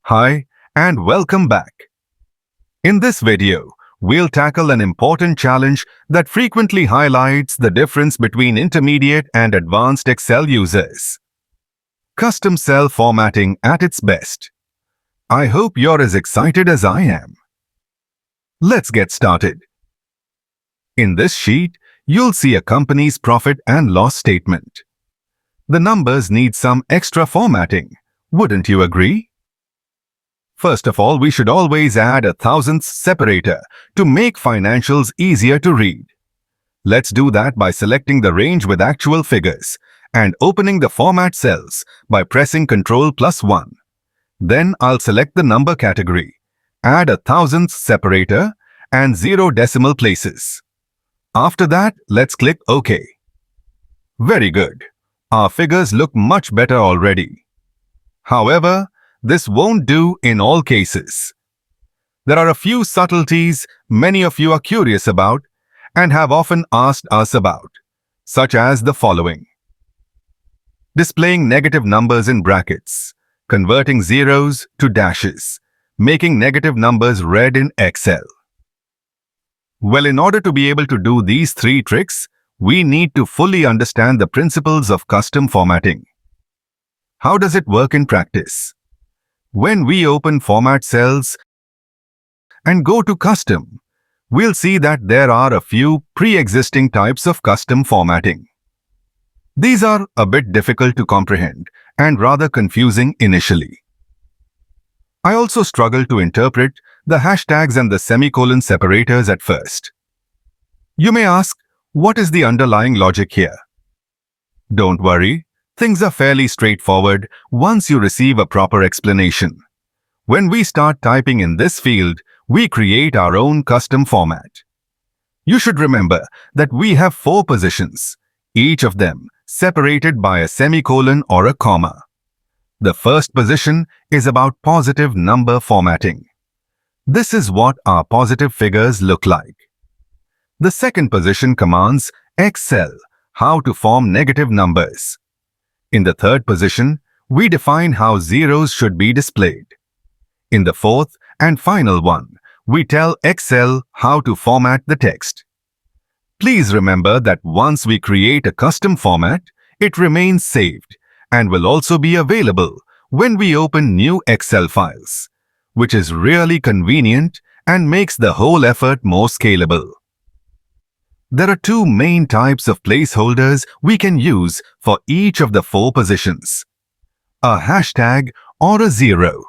Hi, and welcome back. In this video, we'll tackle an important challenge that frequently highlights the difference between intermediate and advanced Excel users. Custom cell formatting at its best. I hope you're as excited as I am. Let's get started. In this sheet, you'll see a company's profit and loss statement. The numbers need some extra formatting, wouldn't you agree? First of all, we should always add a thousandths separator to make financials easier to read. Let's do that by selecting the range with actual figures and opening the format cells by pressing Ctrl+1. Then I'll select the number category, add a thousandths separator and 0 decimal places. After that, let's click OK. Very good. Our figures look much better already. However, this won't do in all cases. There are a few subtleties many of you are curious about and have often asked us about, such as the following. Displaying negative numbers in brackets, converting zeros to dashes, making negative numbers red in Excel. Well, in order to be able to do these three tricks, we need to fully understand the principles of custom formatting. How does it work in practice? When we open Format Cells and go to Custom, we'll see that there are a few pre-existing types of custom formatting. These are a bit difficult to comprehend and rather confusing initially. I also struggle to interpret the hashtags and the semicolon separators at first. You may ask, what is the underlying logic here? Don't worry. Things are fairly straightforward once you receive a proper explanation. When we start typing in this field, we create our own custom format. You should remember that we have 4 positions, each of them separated by a semicolon or a comma. The first position is about positive number formatting. This is what our positive figures look like. The second position commands Excel how to form negative numbers. In the third position, we define how zeros should be displayed. In the fourth and final one, we tell Excel how to format the text. Please remember that once we create a custom format, it remains saved and will also be available when we open new Excel files, which is really convenient and makes the whole effort more scalable. There are 2 main types of placeholders we can use for each of the 4 positions: a hashtag or a 0.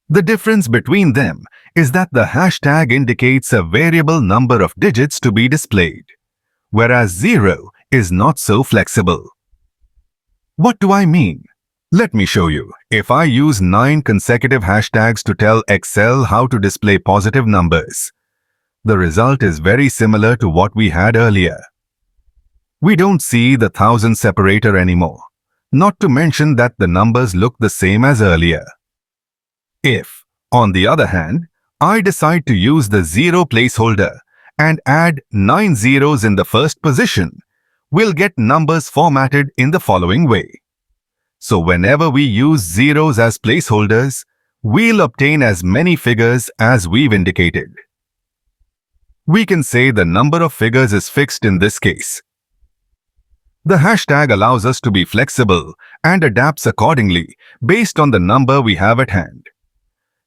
The difference between them is that the hashtag indicates a variable number of digits to be displayed, whereas 0 is not so flexible. What do I mean? Let me show you. If I use 9 consecutive hashtags to tell Excel how to display positive numbers, the result is very similar to what we had earlier. We don't see the thousand separator anymore, not to mention that the numbers look the same as earlier. If, on the other hand, I decide to use the 0 placeholder and add 9 zeros in the first position, we'll get numbers formatted in the following way. So whenever we use zeros as placeholders, we'll obtain as many figures as we've indicated. We can say the number of figures is fixed in this case. The hashtag allows us to be flexible and adapts accordingly based on the number we have at hand.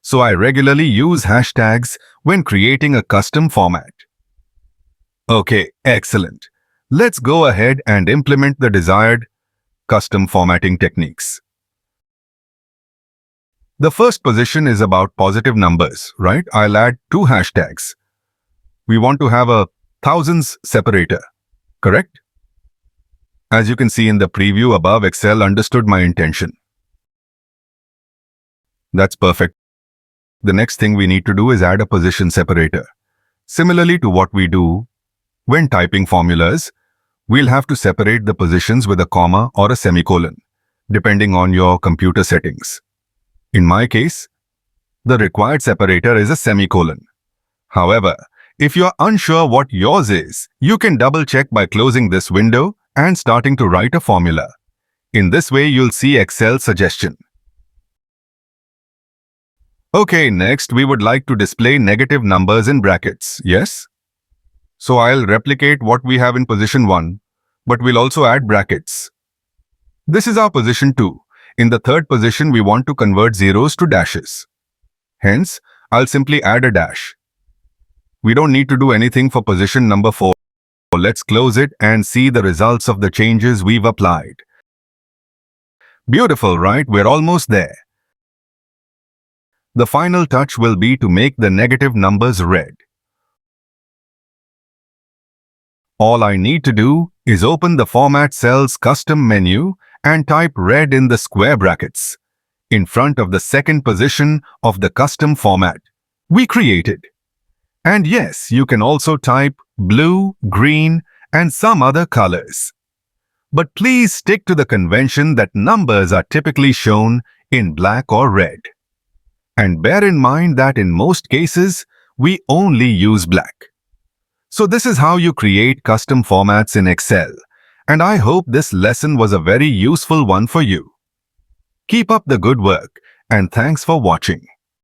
So I regularly use hashtags when creating a custom format. Okay, excellent. Let's go ahead and implement the desired custom formatting techniques. The first position is about positive numbers, right? I'll add 2 hashtags. We want to have a thousands separator, correct? As you can see in the preview above, Excel understood my intention. That's perfect. The next thing we need to do is add a position separator. Similarly to what we do when typing formulas, we'll have to separate the positions with a comma or a semicolon, depending on your computer settings. In my case, the required separator is a semicolon. However, if you're unsure what yours is, you can double-check by closing this window and starting to write a formula. In this way, you'll see Excel's suggestion. Okay, next we would like to display negative numbers in brackets, yes? So I'll replicate what we have in position 1, but we'll also add brackets. This is our position 2. In the third position, we want to convert zeros to dashes. Hence, I'll simply add a dash. We don't need to do anything for position number 4. Let's close it and see the results of the changes we've applied. Beautiful, right? We're almost there. The final touch will be to make the negative numbers red. All I need to do is open the Format Cells custom menu and type red in the square brackets, in front of the second position of the custom format we created. And yes, you can also type blue, green, and some other colors. But please stick to the convention that numbers are typically shown in black or red. And bear in mind that in most cases, we only use black. So this is how you create custom formats in Excel. And I hope this lesson was a very useful one for you. Keep up the good work, and thanks for watching.